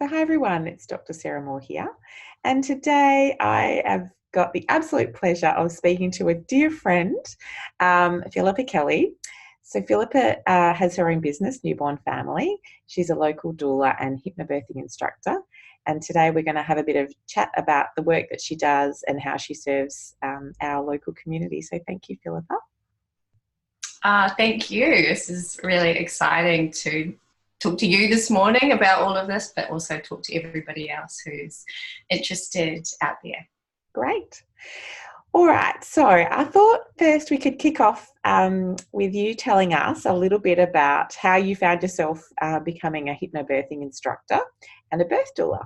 So, hi everyone, it's Dr. Sarah Moore here. And today I have got the absolute pleasure of speaking to a dear friend, Philippa Kelly. So, Philippa has her own business, Newborn Family. She's a local doula and hypnobirthing instructor. And today we're going to have a bit of chat about the work that she does and how she serves our local community. So, thank you, Philippa. Thank you. This is really exciting to talk to you this morning about all of this, but also talk to everybody else who's interested out there. Great. All right. So I thought first we could kick off with you telling us a little bit about how you found yourself becoming a hypnobirthing instructor and a birth doula.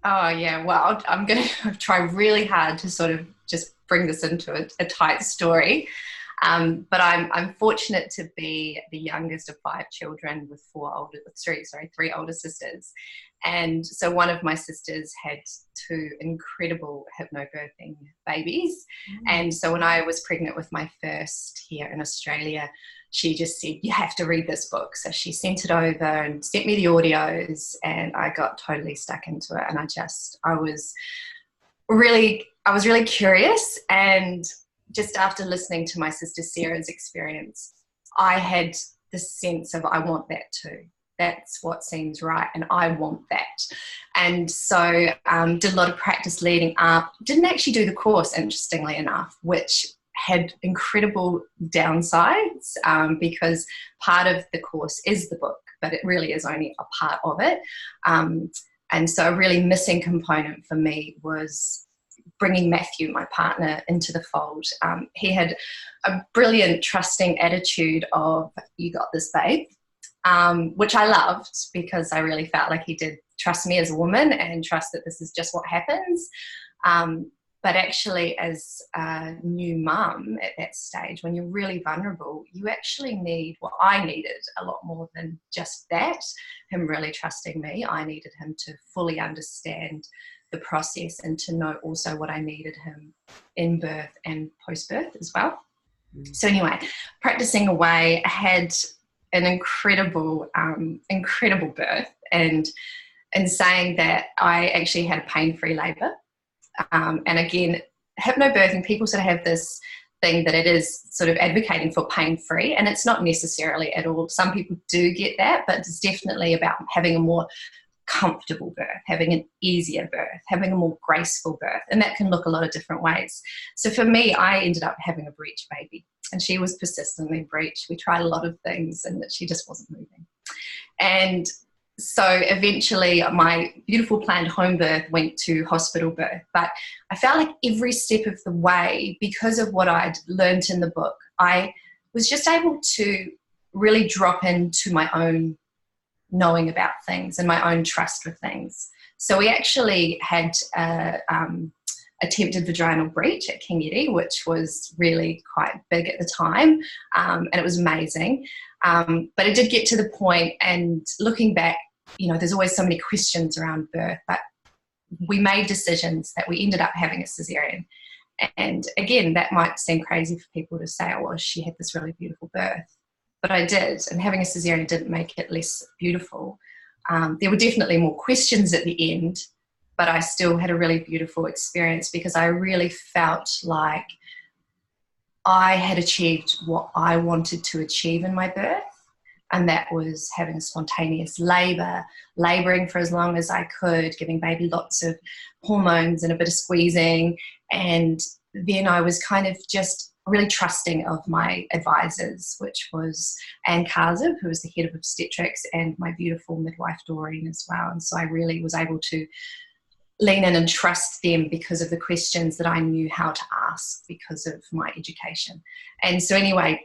Oh, yeah. Well, I'm going to try really hard to sort of just bring this into a tight story. But I'm fortunate to be the youngest of 5 children with three older sisters. And so one of my sisters had 2 incredible hypnobirthing babies. And so when I was pregnant with my first here in Australia, she just said, you have to read this book. So she sent it over and sent me the audios, and I got totally stuck into it. And I was really curious, and just after listening to my sister Sarah's experience, I had this sense of, I want that too. That's what seems right, and I want that. And so did a lot of practice leading up. Didn't actually do the course, interestingly enough, which had incredible downsides because part of the course is the book, but it really is only a part of it. And so a really missing component for me was bringing Matthew, my partner, into the fold. He had a brilliant, trusting attitude of, you got this, babe, which I loved because I really felt like he did trust me as a woman and trust that this is just what happens. But actually, as a new mum at that stage, when you're really vulnerable, you actually need what I needed a lot more than just that, him really trusting me. I needed him to fully understand the process and to know also what I needed him in birth and post-birth as well. So anyway, practicing away, I had an incredible birth, and in saying that, I actually had a pain-free labour. And again, hypnobirthing, people sort of have this thing that it is sort of advocating for pain-free, and it's not necessarily at all. Some people do get that, but it's definitely about having a more comfortable birth, having an easier birth, having a more graceful birth, and that can look a lot of different ways. So for me, I ended up having a breech baby, and she was persistently breech. We tried a lot of things, and she just wasn't moving. And so eventually my beautiful planned home birth went to hospital birth, but I felt like every step of the way, because of what I'd learned in the book, I was just able to really drop into my own knowing about things and my own trust with things. So we actually had attempted vaginal breech at King Eddie, which was really quite big at the time, and it was amazing. But it did get to the point, and looking back, you know, there's always so many questions around birth, but we made decisions that we ended up having a cesarean. And again, that might seem crazy for people to say, oh, well, she had this really beautiful birth. But I did, and having a cesarean didn't make it less beautiful. There were definitely more questions at the end, but I still had a really beautiful experience because I really felt like I had achieved what I wanted to achieve in my birth, and that was having a spontaneous labour, labouring for as long as I could, giving baby lots of hormones and a bit of squeezing, and then I was kind of just really trusting of my advisors, which was Anne Karzib, who was the head of obstetrics, and my beautiful midwife Doreen as well. And so I really was able to lean in and trust them because of the questions that I knew how to ask because of my education. And so anyway,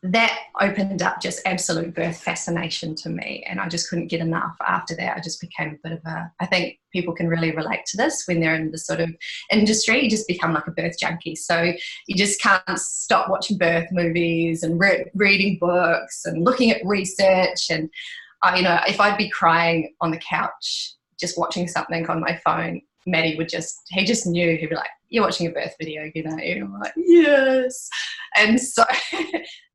that opened up just absolute birth fascination to me, and I just couldn't get enough. After that, I just became a bit of I think people can really relate to this when they're in this sort of industry. You just become like a birth junkie. So you just can't stop watching birth movies and reading books and looking at research. And, you know, if I'd be crying on the couch just watching something on my phone, Maddie he just knew. He'd be like, you're watching a birth video, you know? And I'm like, yes. And so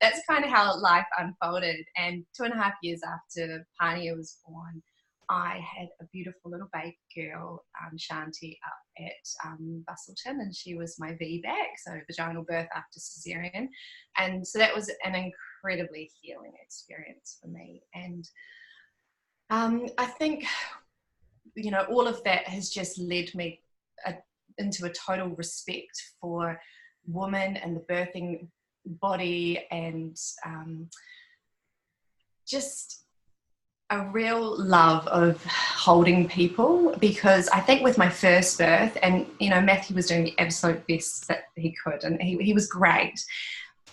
that's kind of how life unfolded. And 2.5 years after Pania was born, I had a beautiful little baby girl, Shanti, up at Bustleton, and she was my VBAC, so vaginal birth after cesarean. And so that was an incredibly healing experience for me. And I think, you know, all of that has just led me into a total respect for women and the birthing body, and just a real love of holding people, because I think with my first birth, and you know, Matthew was doing the absolute best that he could, and he was great,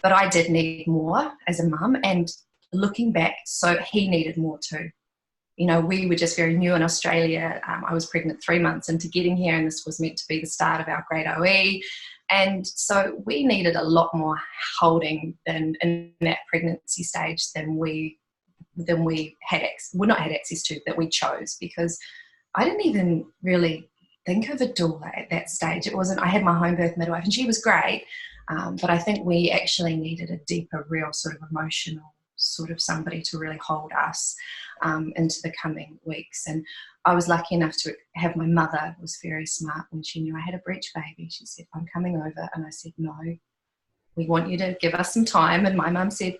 but I did need more as a mum, and looking back, so he needed more too. You know, we were just very new in Australia. I was pregnant 3 months into getting here, and this was meant to be the start of our great OE. And so we needed a lot more holding than in that pregnancy stage than we had not had access to, that we chose, because I didn't even really think of a doula at that stage. It wasn't, I had my home birth midwife and she was great, but I think we actually needed a deeper, real sort of emotional sort of somebody to really hold us into the coming weeks. And I was lucky enough to have, my mother was very smart when she knew I had a breech baby. She said, I'm coming over. And I said, no, we want you to give us some time. And my mum said,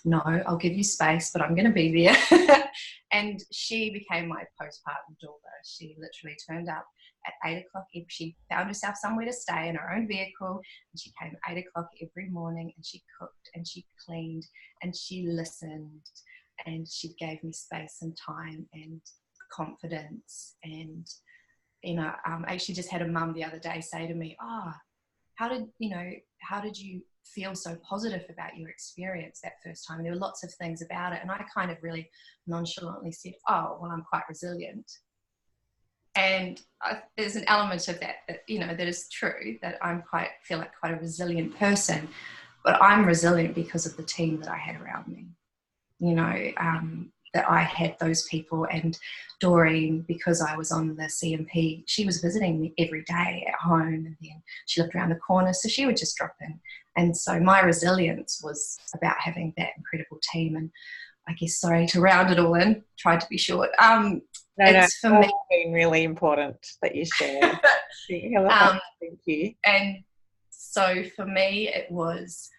no, I'll give you space, but I'm going to be there. And she became my postpartum doula. She literally turned up at 8 o'clock. She found herself somewhere to stay in her own vehicle, and she came at 8 o'clock every morning, and she cooked and she cleaned and she listened, and she gave me space and time and confidence. And, you know, I actually just had a mum the other day say to me, how did you feel so positive about your experience that first time? And there were lots of things about it. And I kind of really nonchalantly said, oh, well, I'm quite resilient. And there's an element of that, you know, that is true, that feel like quite a resilient person. But I'm resilient because of the team that I had around me. You know, that I had those people. And Doreen, because I was on the CMP, she was visiting me every day at home, and then she lived around the corner, so she would just drop in. And so my resilience was about having that incredible team. And I guess, sorry to round it all in, tried to be short. It's for me been really important that you share. Thank you. And so for me, it was,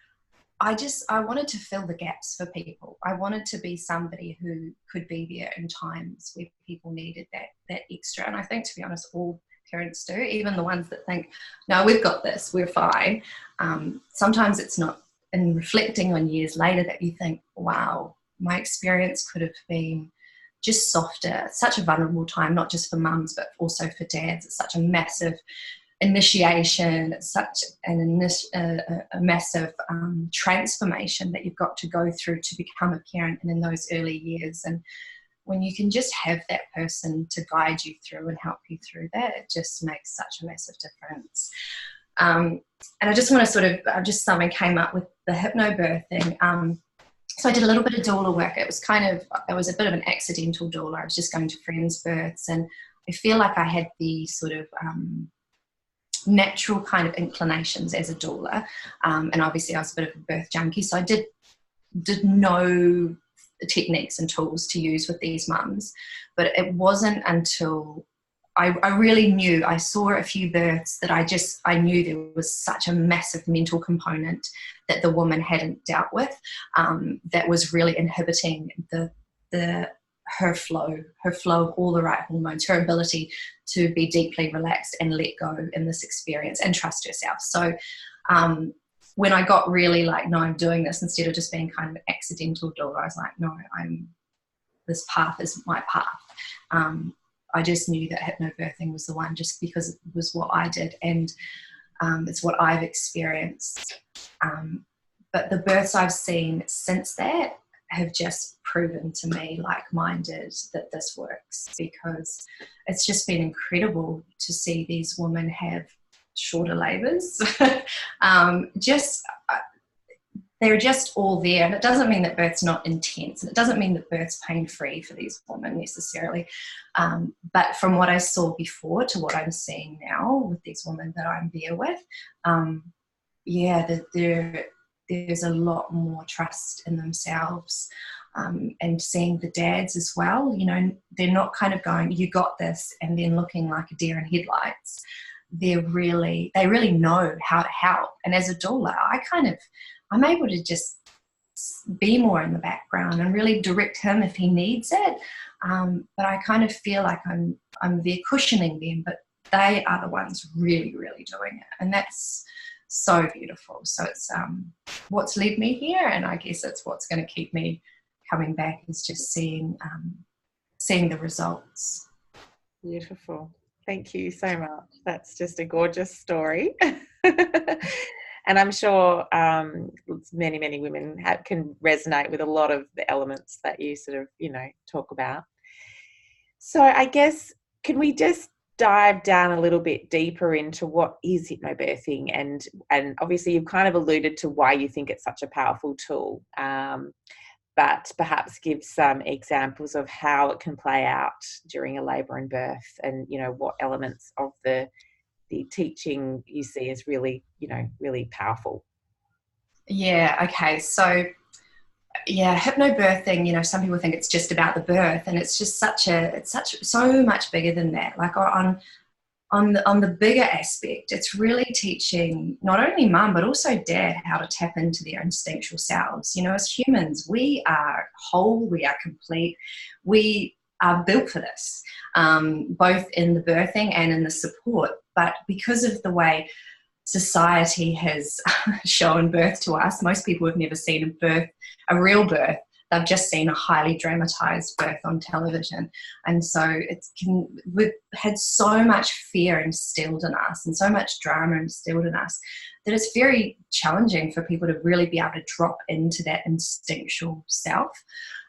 I wanted to fill the gaps for people. I wanted to be somebody who could be there in times where people needed that extra. And I think, to be honest, all parents do, even the ones that think, no, we've got this, we're fine. Sometimes it's not in reflecting on years later that you think, wow, my experience could have been just softer. It's such a vulnerable time, not just for mums, but also for dads. It's such a massive initiation. It's such a massive transformation that you've got to go through to become a parent, and in those early years. And when you can just have that person to guide you through and help you through that, it just makes such a massive difference. And I just want to sort of, something came up with the hypnobirthing. So I did a little bit of doula work. It was a bit of an accidental doula. I was just going to friends' births, and I feel like I had the sort of natural kind of inclinations as a doula. And obviously I was a bit of a birth junkie, so I did know techniques and tools to use with these mums. But it wasn't until I really knew, I saw a few births that I knew there was such a massive mental component that the woman hadn't dealt with, that was really inhibiting her flow of all the right hormones, her ability to be deeply relaxed and let go in this experience and trust herself. So when I got really like, no, I'm doing this, instead of just being kind of an accidental doula, I was like, no, this path is my path. I just knew that hypnobirthing was the one, just because it was what I did, and it's what I've experienced. But the births I've seen since that have just proven to me, like-minded, that this works, because it's just been incredible to see these women have shorter labours. They're just all there. And it doesn't mean that birth's not intense, and it doesn't mean that birth's pain-free for these women necessarily. But from what I saw before to what I'm seeing now with these women that I'm there with, there's a lot more trust in themselves. and seeing the dads as well. You know, they're not kind of going, you got this, and then looking like a deer in headlights. They really know how to help. And as a doula, I'm able to just be more in the background and really direct him if he needs it. But I kind of feel like I'm there cushioning them, but they are the ones really, really doing it. And that's so beautiful. So it's what's led me here, and I guess it's what's going to keep me coming back, is just seeing the results. Beautiful. Thank you so much. That's just a gorgeous story. And I'm sure many, many women can resonate with a lot of the elements that you sort of, talk about. So I guess, can we just dive down a little bit deeper into what is hypnobirthing? And obviously you've kind of alluded to why you think it's such a powerful tool, but perhaps give some examples of how it can play out during a labour and birth, and, what elements of the teaching you see as really, really powerful. Yeah, okay. So, yeah, hypnobirthing, some people think it's just about the birth, and it's just so much bigger than that. Like on the bigger aspect, it's really teaching not only mum but also dad how to tap into their instinctual selves. As humans, we are whole, we are complete, we are built for this, both in the birthing and in the support. But because of the way society has shown birth to us, most people have never seen a real birth. They've just seen a highly dramatized birth on television. And so we've had so much fear instilled in us and so much drama instilled in us that it's very challenging for people to really be able to drop into that instinctual self.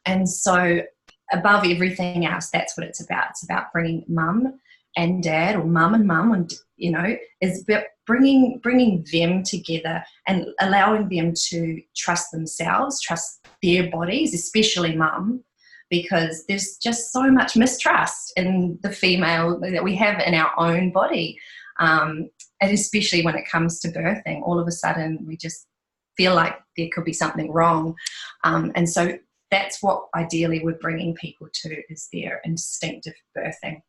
And so above everything else, that's what it's about. It's about bringing mum and dad, or mum and mum, and is bringing them together and allowing them to trust themselves, trust their bodies, especially mum, because there's just so much mistrust in the female that we have in our own body, and especially when it comes to birthing. All of a sudden we just feel like there could be something wrong, and so that's what ideally we're bringing people to, is their instinctive birthing.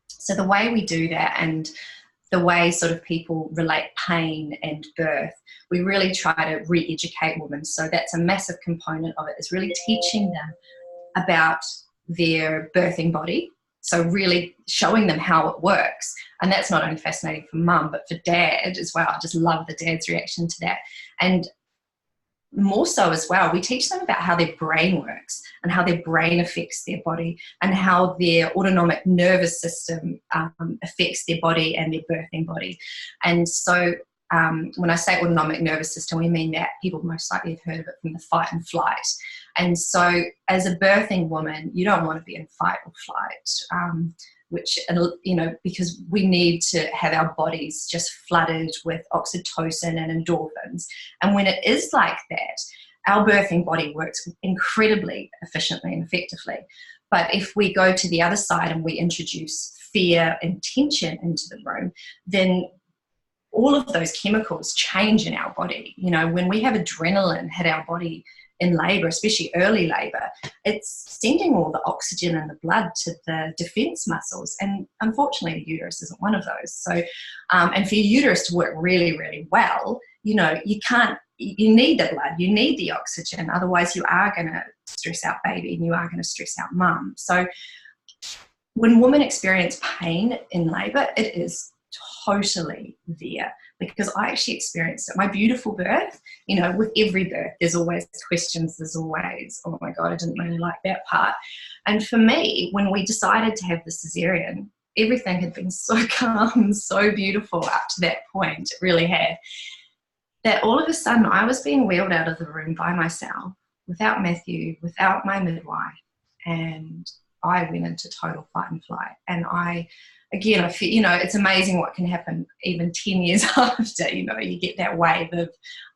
So the way we do that, and the way sort of people relate pain and birth, we really try to re-educate women. So that's a massive component of it, is really teaching them about their birthing body. So really showing them how it works. And that's not only fascinating for mum, but for dad as well. I just love the dad's reaction to that. And more so as well, we teach them about how their brain works and how their brain affects their body, and how their autonomic nervous system affects their body and their birthing body. And so when I say autonomic nervous system, we mean that people most likely have heard of it from the fight and flight. And so as a birthing woman, you don't want to be in fight or flight, because we need to have our bodies just flooded with oxytocin and endorphins. And when it is like that, our birthing body works incredibly efficiently and effectively. But if we go to the other side and we introduce fear and tension into the room, then all of those chemicals change in our body. When we have adrenaline hit our body in labour, especially early labour, it's sending all the oxygen and the blood to the defence muscles. And unfortunately, the uterus isn't one of those. So, and for your uterus to work really, really well, you need the blood, you need the oxygen. Otherwise, you are going to stress out baby, and you are going to stress out mum. So when women experience pain in labour, it is totally there, because I actually experienced it. My beautiful birth, with every birth, there's always questions, there's always, oh my God, I didn't really like that part. And for me, when we decided to have the cesarean, everything had been so calm, so beautiful up to that point, it really had, that all of a sudden I was being wheeled out of the room by myself, without Matthew, without my midwife, and I went into total fight and flight. And I feel, it's amazing what can happen even 10 years after, you get that wave of,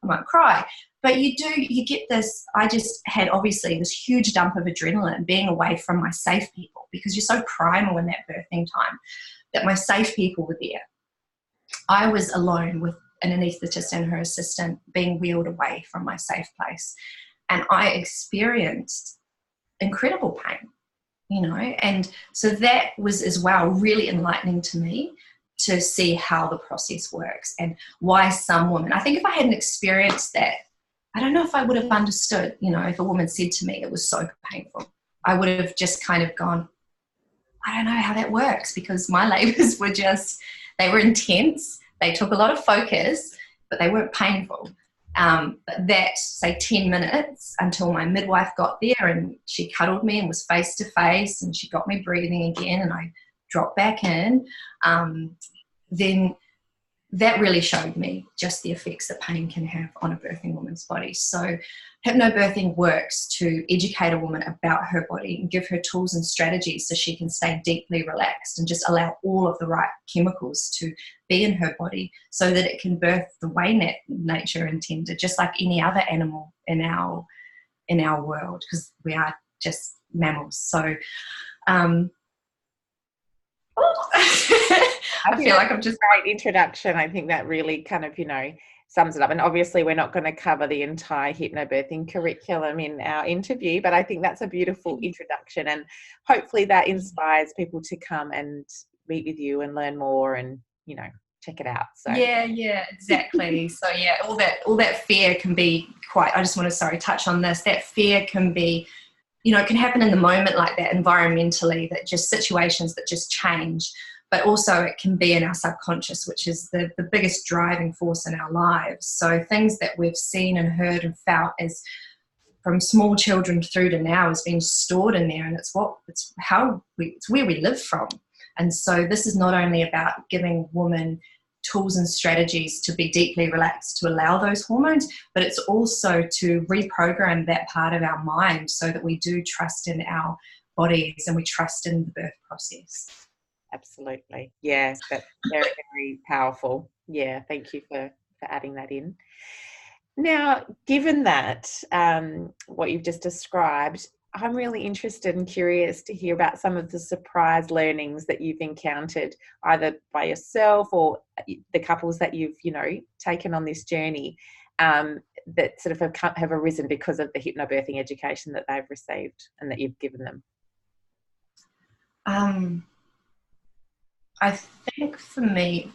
I might cry. But you get this, I just had obviously this huge dump of adrenaline being away from my safe people, because you're so primal in that birthing time, that my safe people were there. I was alone with an anaesthetist and her assistant, being wheeled away from my safe place. And I experienced incredible pain, you know. And so that was as well really enlightening to me, to see how the process works and why some women, I think if I hadn't experienced that, I don't know if I would have understood, you know, if a woman said to me it was so painful, I would have just kind of gone, I don't know how that works, because my labors were just, they were intense. They took a lot of focus, but they weren't painful. But that, say, 10 minutes until my midwife got there and she cuddled me and was face to face and she got me breathing again and I dropped back in, then that really showed me just the effects that pain can have on a birthing woman's body. So hypnobirthing works to educate a woman about her body and give her tools and strategies so she can stay deeply relaxed and just allow all of the right chemicals to be in her body so that it can birth the way nature intended, just like any other animal in our world, because we are just mammals. So I feel like I'm just a great introduction. I think that really kind of, you know, sums it up. And obviously we're not going to cover the entire hypnobirthing curriculum in our interview, but I think that's a beautiful introduction, and hopefully that inspires people to come and meet with you and learn more and, you know, check it out. So yeah, exactly. So yeah, all that fear can be quite, I just want to touch on this. That fear can be, you know, it can happen in the moment like that, environmentally, that just situations that just change. But also it can be in our subconscious, which is the biggest driving force in our lives. So things that we've seen and heard and felt as from small children through to now has been stored in there, and it's where we live from. And so this is not only about giving women tools and strategies to be deeply relaxed to allow those hormones, but it's also to reprogram that part of our mind so that we do trust in our bodies and we trust in the birth process. Absolutely. Yeah, that's very, very powerful. Yeah, thank you for adding that in. Now, given that, what you've just described, I'm really interested and curious to hear about some of the surprise learnings that you've encountered, either by yourself or the couples that you've, you know, taken on this journey, that sort of have arisen because of the hypnobirthing education that they've received and that you've given them. I think for me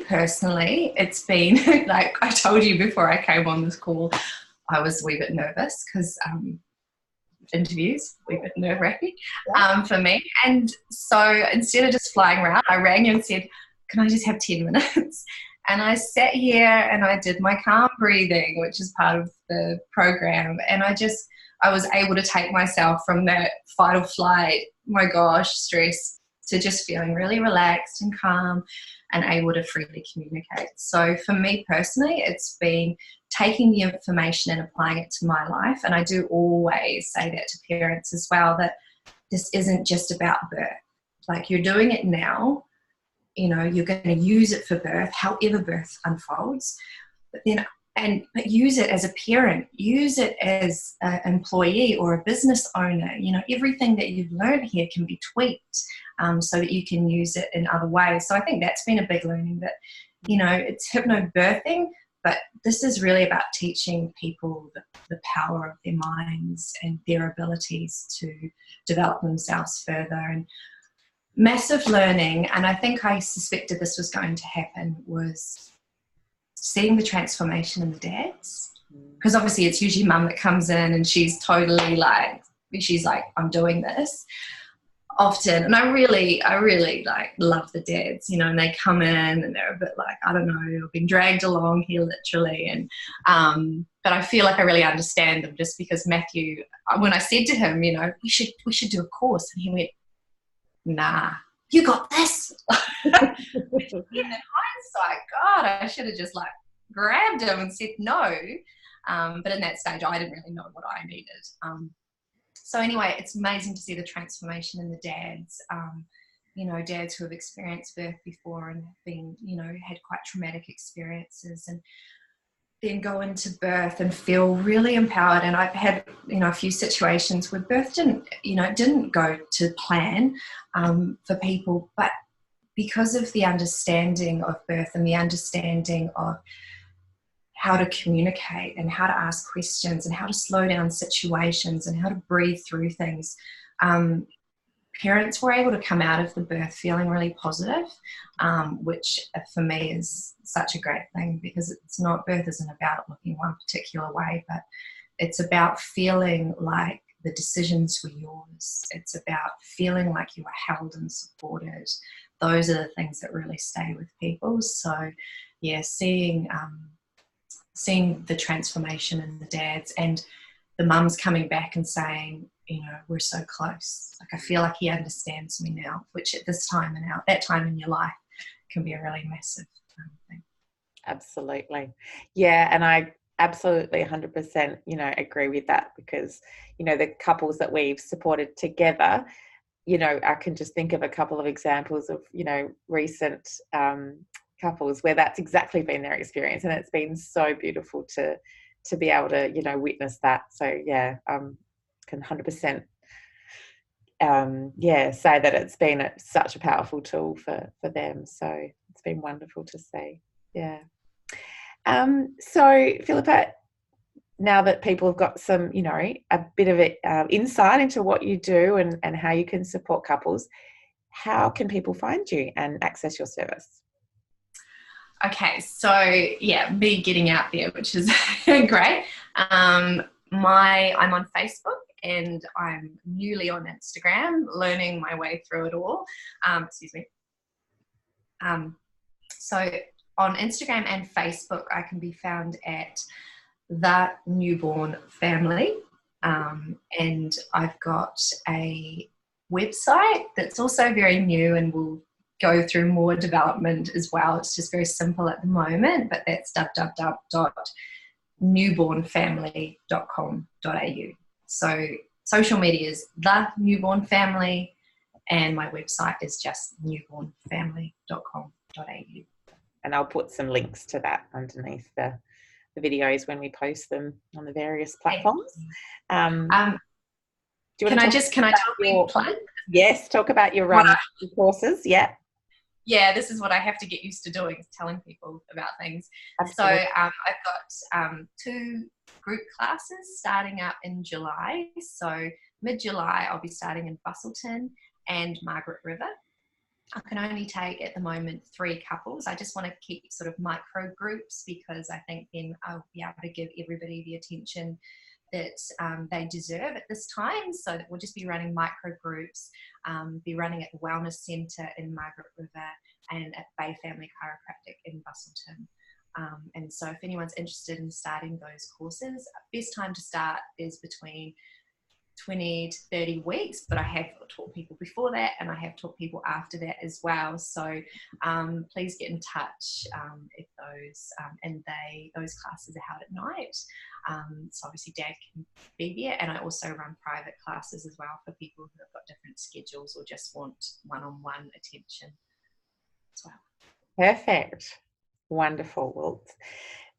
personally, it's been like I told you before I came on this call, I was a wee bit nervous because interviews, a wee bit nerve-wracking for me. And so instead of just flying around, I rang you and said, can I just have 10 minutes? And I sat here and I did my calm breathing, which is part of the program. And I was able to take myself from that fight or flight, my gosh, stress, to just feeling really relaxed and calm and able to freely communicate. So for me personally, it's been taking the information and applying it to my life. And I do always say that to parents as well, that this isn't just about birth. Like, you're doing it now, you know, you're going to use it for birth, however birth unfolds, but use it as a parent, use it as an employee or a business owner. You know, everything that you've learned here can be tweaked so that you can use it in other ways. So I think that's been a big learning, that, you know, it's hypnobirthing, but this is really about teaching people the power of their minds and their abilities to develop themselves further. And massive learning, and I think I suspected this was going to happen, was seeing the transformation in the dads. Because obviously it's usually mum that comes in and she's totally like, I'm doing this often. And I really like love the dads, you know, and they come in and they're a bit like, I don't know, I've been dragged along here literally. And but I feel like I really understand them, just because Matthew, when I said to him, you know, we should do a course, and he went, nah, you got this. In hindsight, God, I should have just like grabbed him and said no. But in that stage, I didn't really know what I needed. So anyway, it's amazing to see the transformation in the dads, you know, dads who have experienced birth before and have been, you know, had quite traumatic experiences, and then go into birth and feel really empowered. And I've had, you know, a few situations where birth didn't go to plan for people, but because of the understanding of birth and the understanding of how to communicate and how to ask questions and how to slow down situations and how to breathe through things. Parents were able to come out of the birth feeling really positive, which for me is such a great thing, because birth isn't about looking one particular way, but it's about feeling like the decisions were yours. It's about feeling like you were held and supported. Those are the things that really stay with people. So yeah, seeing the transformation in the dads and the mums coming back and saying, we're so close. Like, I feel like he understands me now, which at this time and that time in your life can be a really massive thing. Absolutely. Yeah. And I absolutely 100%, agree with that, because, the couples that we've supported together, I can just think of a couple of examples of, recent couples where that's exactly been their experience. And it's been so beautiful to be able to, witness that. So yeah, can 100% say that it's been such a powerful tool for them. So it's been wonderful to see. Yeah. So Philippa, now that people have got some, a bit of insight into what you do and how you can support couples, how can people find you and access your service? Okay, so yeah, me getting out there, which is great. I'm on Facebook and I'm newly on Instagram, learning my way through it all. Excuse me. So on Instagram and Facebook, I can be found at The Newborn Family, and I've got a website that's also very new and will go through more development as well. It's just very simple at the moment, but that's www.newbornfamily.com.au. So social media is The Newborn Family, and my website is just newbornfamily.com.au. And I'll put some links to that underneath the videos when we post them on the various platforms. Do you want to can I talk about your plug? Yes, talk about your courses. Yeah. Yeah, this is what I have to get used to doing, is telling people about things. Absolutely. So I've got 2 group classes starting up in July. So mid-July, I'll be starting in Busselton and Margaret River. I can only take at the moment 3 couples. I just want to keep sort of micro groups, because I think then I'll be able to give everybody the attention that they deserve at this time. So that we'll just be running micro groups, be running at the Wellness Centre in Margaret River and at Bay Family Chiropractic in Busselton. And so if anyone's interested in starting those courses, best time to start is between 20 to 30 weeks, but I have taught people before that and I have taught people after that as well. So please get in touch if those classes are held at night. So obviously Dad can be there, and I also run private classes as well for people who have got different schedules or just want one-on-one attention as well. Perfect. Wonderful. Well,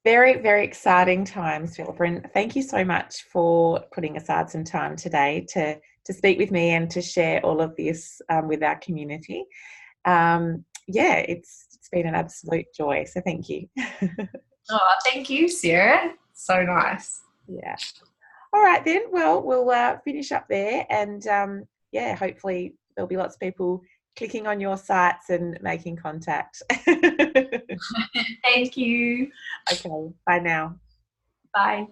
very, very exciting times, Philippa, and thank you so much for putting aside some time today to speak with me and to share all of this with our community. It's been an absolute joy, so thank you. Oh, thank you, Sarah. So nice. Yeah. All right then. Well, we'll finish up there, and hopefully there'll be lots of people clicking on your sites and making contact. Thank you. Okay. Bye now. Bye.